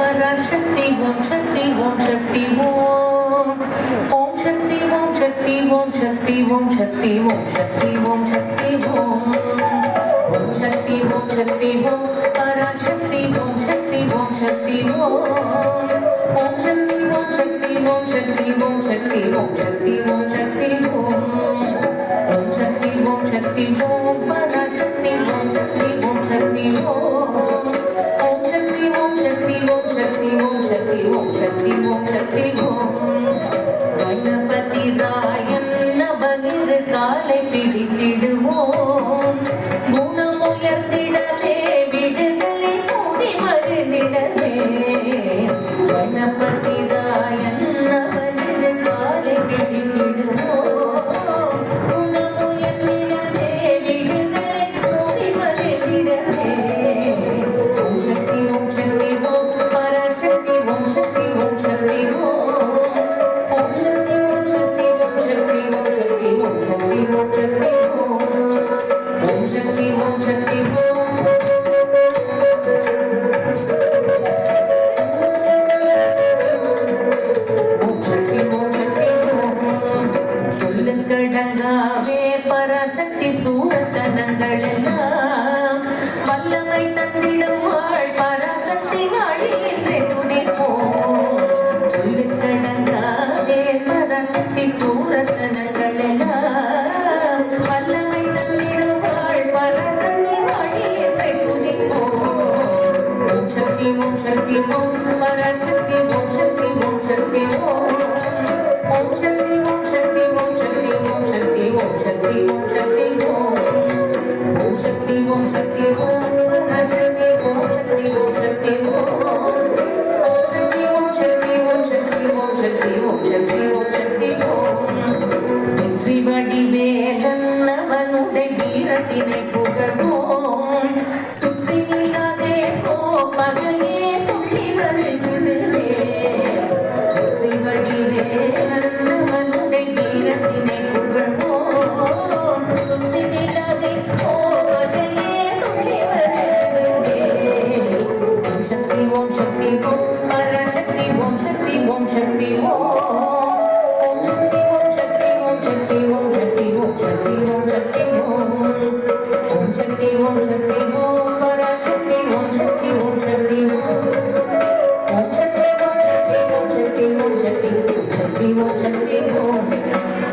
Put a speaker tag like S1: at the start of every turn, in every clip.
S1: பராசக்தி ஓம் சக்தி ஓம் சக்தி ஓம் ஓம் சக்தி ஓம் சக்தி ஓம் சக்தி ஓம் சக்தி ஓம் சக்தி ஓம் சக்தி ஓம் ஓம் சக்தி ஓம் சக்தி ஓம் பராசக்தி ஓம் சக்தி ஓம் சக்தி ஓம் ஓம் சக்தி ஓம் சக்தி ஓம் சக்தி ஓம் சக்தி ஓம் சக்தி ஓம் சக்தி ஓம் ஓம் சக்தி ஓம் சக்தி ஓம் பராசக்தி ஓம் சக்தி ஓம் சக்தி ஓம் ஓம் சக்தி ஓம் சக்தி ஓம் சக்தி ஓம் சக்தி ஓம் சக்தி ஓம் சக்தி ஓம் கணபதி ராயன் நவநிறு காலை பிடித்திடுவோம் குணமுயர்ந்திடவே விடுதலை கூடி மருந்திடவே கணபதி ராயன் நவநிறு காலை பிடித்திடுவோம் குணமுயர்ந்திடவே விடுதலை கூடி மருந்திடவே ஓம் சக்தி ஓம் சக்தி ஓம் பராசக்தி ஓம் சக்தி ஓம் சக்தி ஓம் ஓம் சக்தி ஓம் சக்தி ஓம் சக்தி ஓம் சக்தி ஓம் சக்தி ஓம் சக்தி ஓம் ஓம் சக்தி ஓம் சக்தி ஓம் ஓம் சக்தி ஓம் சக்தி ஓம் சொல்லுங்கடங்காவே பராசக்தி சூரத்தனங்கள் எல்லாம் வல்லமை தந்திடுவாள் பராசக்தி வாழி என்று துணிப்போம் சொல்லுங்கடங்காவே பராசக்தி சூரத்தனங்கள் எல்லாம் வல்லமை தந்திடுவாள் பராசக்தி வாழி என்று துணிப்போம் ஓம் சக்தி ஓம் சக்தி ஓம் பராசக்தி ஓம் சக்தி ஓம் சக்தி ஓம் ஓம் சக்தி ஓம் சக்தி ஓம் சக்தி ஓம் சக்தி ஓம் சக்தி ஓம் சக்தி ஓம் ஓம் சக்தி ஓம் சக்தி ஓம் பராசக்தி ஓம் சக்தி ஓம் சக்தி ஓம் ஓம் சக்தி ஓம் சக்தி ஓம் சக்தி ஓம் சக்தி ஓம் சக்தி ஓம் சக்தி ஓம் வெற்றி வடிவேலன் அவனுடைய வீரத்தினை புகழ்வோம் சுற்றி நில்லாதே போ பகையே துள்ளி வருகிறதே வெற்றி வடிவேலன் அவனுடைய வீரத்தினை புகழ்வோம் சுற்றி நில்லாதே போ பகையே துள்ளி வருகிறதே ஓம் சக்தி ஓம் சக்தி ஓம் பராசக்தி ஓம் சக்தி ஓம் சக்தி ஓம் ஓம் சக்தி ஓம் சக்தி ஓம் சக்தி ஓம் சக்தி ஓம் சக்தி ஓம் சக்தி ஓம் ஓம் சக்தி ஓம் சக்தி ஓம் பராசக்தி ஓம் சக்தி ஓம் சக்தி ஓம் ஓம் சக்தி ஓம் சக்தி ஓம் சக்தி ஓம் சக்தி ஓம் சக்தி ஓம் சக்தி ஓம்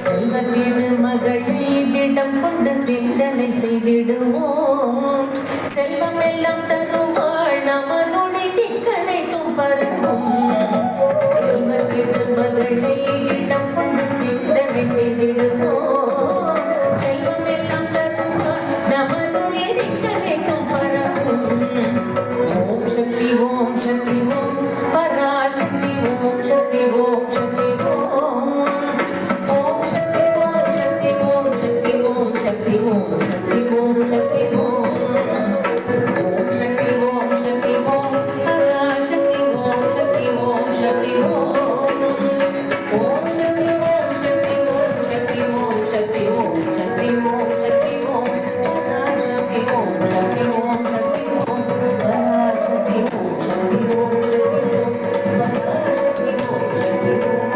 S1: செல்வத்திடு மகளை திடம் கொண்டு சிந்தனை செய்திடுவோம் செல்வம் எல்லாம் தருவாள் நமனுடைய திக்கனை தும்பரும் செல்வத்திடு மகளை திடம் கொண்டு சிந்தனை செய்திடுவோம் செல்வம் எல்லாம் தருவாள் நமனுடைய திக்கனை தும்பரும் ஓம் சக்தி ஓம் சக்தி ஓம் பராசக்தி ஓம் சக்தி ஓம் சக்தி ஓம் ஓம் சக்தி ஓம் சக்தி ஓம் சக்தி ஓம் சக்தி ஓம் சக்தி ஓம் சக்தி ஓம் ஓம் சக்தி ஓம் சக்தி ஓம் பராசக்தி ஓம் சக்தி ஓம் சக்தி ஓம் ஓம் சக்தி ஓம் சக்தி ஓம் சக்தி ஓம் சக்தி ஓம் சக்தி ஓம் சக்தி ஓம் பராசக்தி ஓம் சக்தி ஓம் சக்தி ஓம் பராசக்தி ஓம் சக்தி ஓம் சக்தி ஓம் பராசக்தி ஓம் சக்தி ஓம்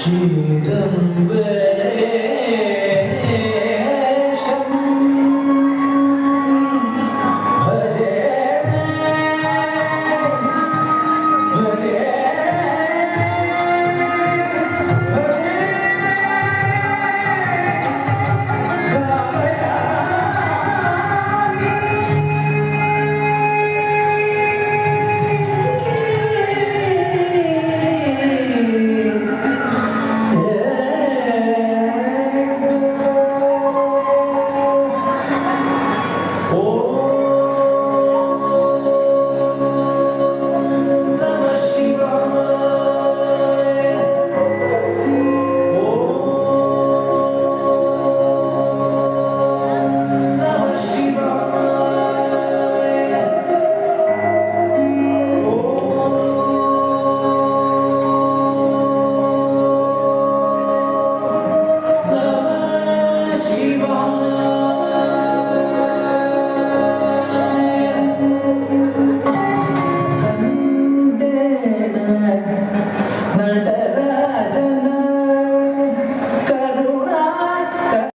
S2: ಶ್ರೀರಾಮ